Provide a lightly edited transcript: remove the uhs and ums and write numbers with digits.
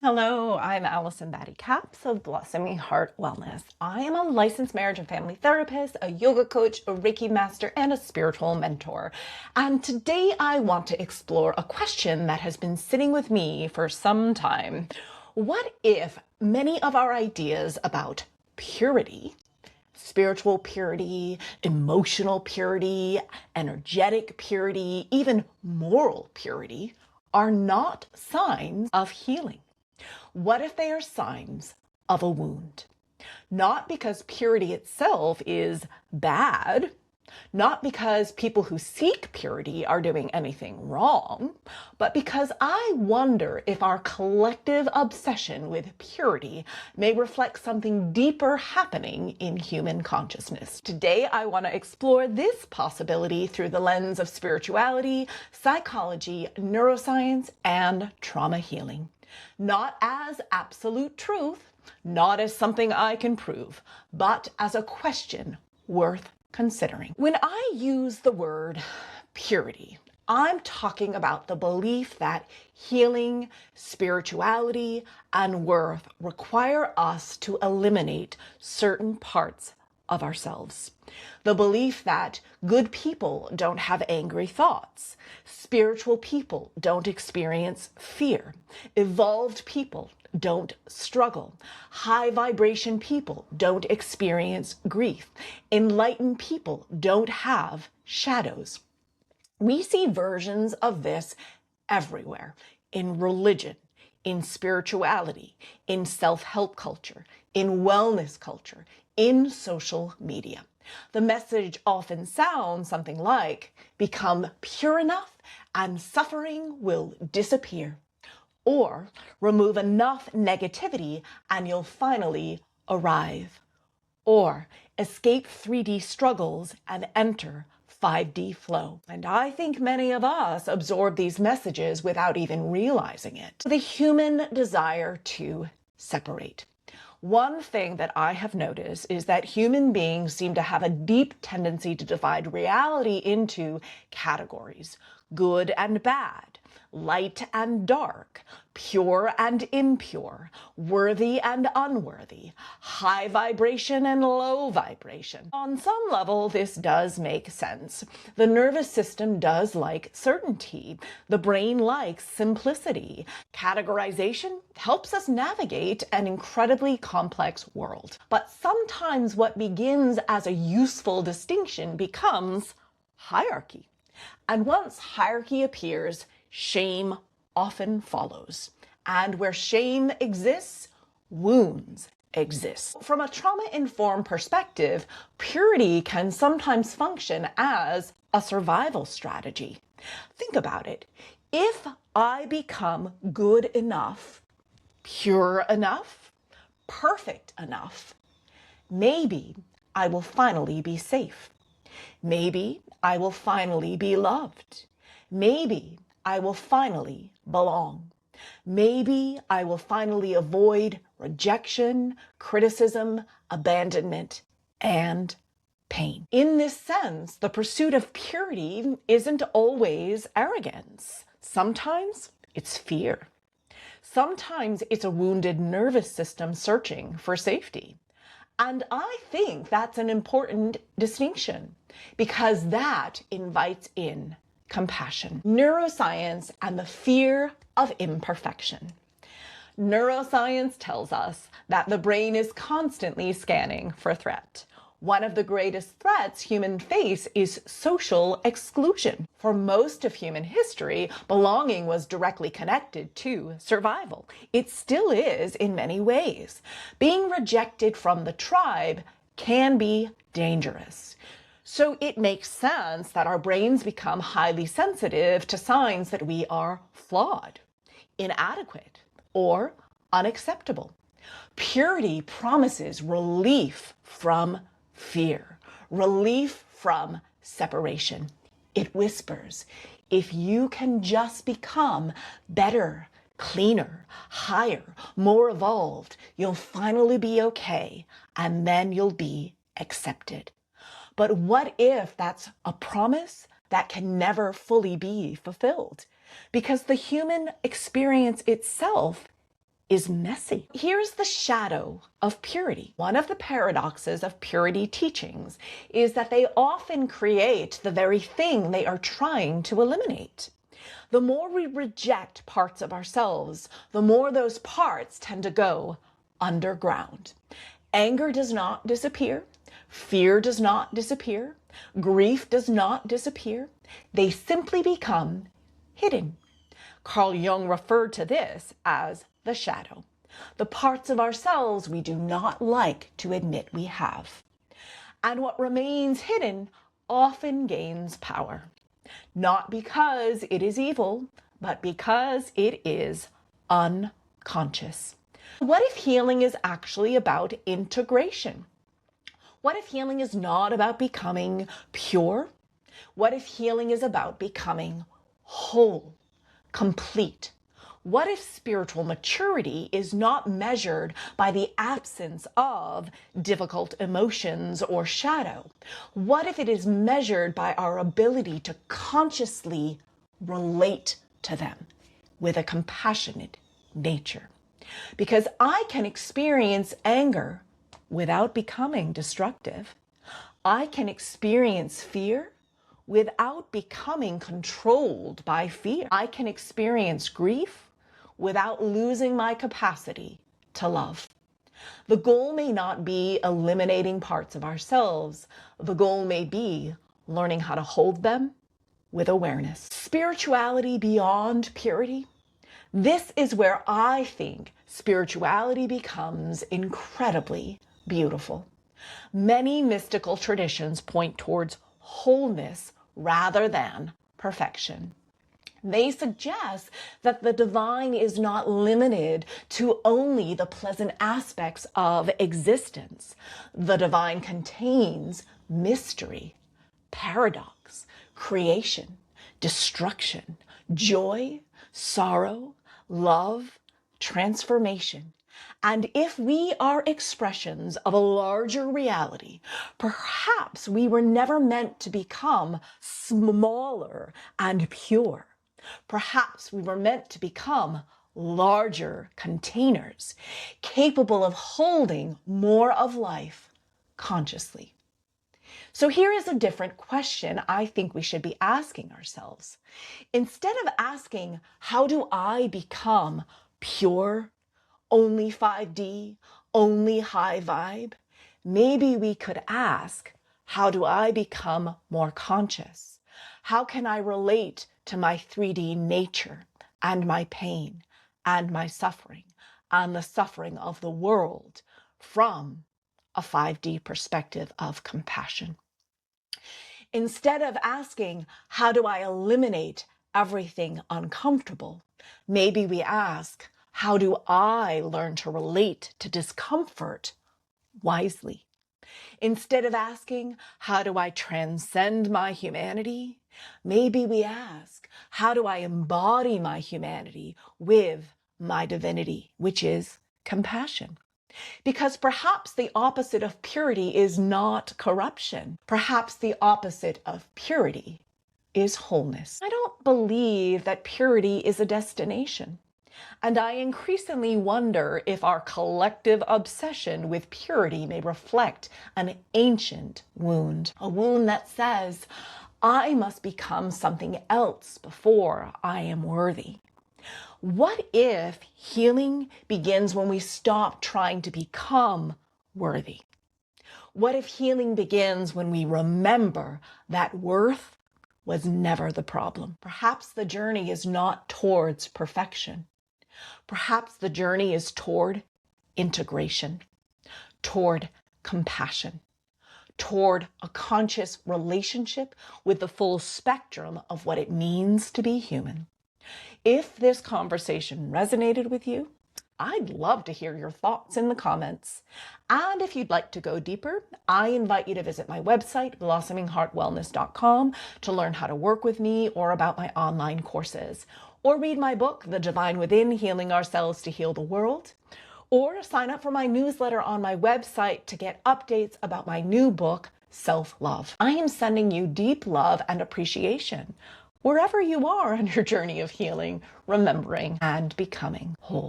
Hello, I'm Allison Batty Capps of Blossoming Heart Wellness. I am a licensed marriage and family therapist, a yoga coach, a Reiki master, and a spiritual mentor. And today I want to explore a question that has been sitting with me for some time. What if many of our ideas about purity, spiritual purity, emotional purity, energetic purity, even moral purity, are not signs of healing? What if they are signs of a wound? Not because purity itself is bad, not because people who seek purity are doing anything wrong, but because I wonder if our collective obsession with purity may reflect something deeper happening in human consciousness. Today, I want to explore this possibility through the lens of spirituality, psychology, neuroscience, and trauma healing. Not as absolute truth, not as something I can prove, but as a question worth considering. When I use the word purity, I'm talking about the belief that healing, spirituality, and worth require us to eliminate certain parts of ourselves. The belief that good people don't have angry thoughts, spiritual people don't experience fear, evolved people don't struggle, high vibration people don't experience grief, enlightened people don't have shadows. We see versions of this everywhere, in religion, in spirituality, in self-help culture, in wellness culture, in social media. The message often sounds something like, become pure enough and suffering will disappear. Or remove enough negativity and you'll finally arrive. Or escape 3D struggles and enter 5D flow. And I think many of us absorb these messages without even realizing it. The human desire to separate. One thing that I have noticed is that human beings seem to have a deep tendency to divide reality into categories: good and bad, light and dark, pure and impure, worthy and unworthy, high vibration and low vibration. On some level, this does make sense. The nervous system does like certainty. The brain likes simplicity. Categorization helps us navigate an incredibly complex world. But sometimes what begins as a useful distinction becomes hierarchy. And once hierarchy appears, shame often follows. And where shame exists, wounds exist. From a trauma-informed perspective, purity can sometimes function as a survival strategy. Think about it. If I become good enough, pure enough, perfect enough, maybe I will finally be safe. Maybe I will finally be loved. Maybe I will finally belong. Maybe I will finally avoid rejection, criticism, abandonment, and pain. In this sense, the pursuit of purity isn't always arrogance. Sometimes it's fear. Sometimes it's a wounded nervous system searching for safety. And I think that's an important distinction because that invites in compassion. Neuroscience and the fear of imperfection. Neuroscience tells us that the brain is constantly scanning for threat. One of the greatest threats humans face is social exclusion. For most of human history, belonging was directly connected to survival. It still is in many ways. Being rejected from the tribe can be dangerous. So it makes sense that our brains become highly sensitive to signs that we are flawed, inadequate, or unacceptable. Purity promises relief from fear, relief from separation. It whispers, if you can just become better, cleaner, higher, more evolved, you'll finally be okay, and then you'll be accepted. But what if that's a promise that can never fully be fulfilled? Because the human experience itself is messy. Here's the shadow of purity. One of the paradoxes of purity teachings is that they often create the very thing they are trying to eliminate. The more we reject parts of ourselves, the more those parts tend to go underground. Anger does not disappear. Fear does not disappear. Grief does not disappear. They simply become hidden. Carl Jung referred to this as the shadow, the parts of ourselves we do not like to admit we have. And what remains hidden often gains power, not because it is evil, but because it is unconscious. What if healing is actually about integration? What if healing is not about becoming pure? What if healing is about becoming whole, complete? What if spiritual maturity is not measured by the absence of difficult emotions or shadow? What if it is measured by our ability to consciously relate to them with a compassionate nature? Because I can experience anger without becoming destructive. I can experience fear without becoming controlled by fear. I can experience grief without losing my capacity to love. The goal may not be eliminating parts of ourselves. The goal may be learning how to hold them with awareness. Spirituality beyond purity. This is where I think spirituality becomes incredibly beautiful. Many mystical traditions point towards wholeness rather than perfection. They suggest that the divine is not limited to only the pleasant aspects of existence. The divine contains mystery, paradox, creation, destruction, joy, sorrow, love, transformation. And if we are expressions of a larger reality, perhaps we were never meant to become smaller and pure. Perhaps we were meant to become larger containers, capable of holding more of life consciously. So here is a different question I think we should be asking ourselves. Instead of asking, how do I become pure, only 5D, only high vibe, maybe we could ask, how do I become more conscious? How can I relate to my 3D nature and my pain and my suffering and the suffering of the world from a 5D perspective of compassion? Instead of asking, how do I eliminate everything uncomfortable? Maybe we ask, how do I learn to relate to discomfort wisely? Instead of asking, how do I transcend my humanity? Maybe we ask, how do I embody my humanity with my divinity, which is compassion? Because perhaps the opposite of purity is not corruption. Perhaps the opposite of purity is wholeness. I don't believe that purity is a destination. And I increasingly wonder if our collective obsession with purity may reflect an ancient wound, a wound that says, I must become something else before I am worthy. What if healing begins when we stop trying to become worthy? What if healing begins when we remember that worth was never the problem? Perhaps the journey is not towards perfection. Perhaps the journey is toward integration, toward compassion, toward a conscious relationship with the full spectrum of what it means to be human. If this conversation resonated with you, I'd love to hear your thoughts in the comments. And if you'd like to go deeper, I invite you to visit my website, blossomingheartwellness.com, to learn how to work with me or about my online courses. Or read my book, The Divine Within, Healing Ourselves to Heal the World. Or sign up for my newsletter on my website to get updates about my new book, Self-Love. I am sending you deep love and appreciation wherever you are on your journey of healing, remembering, and becoming whole.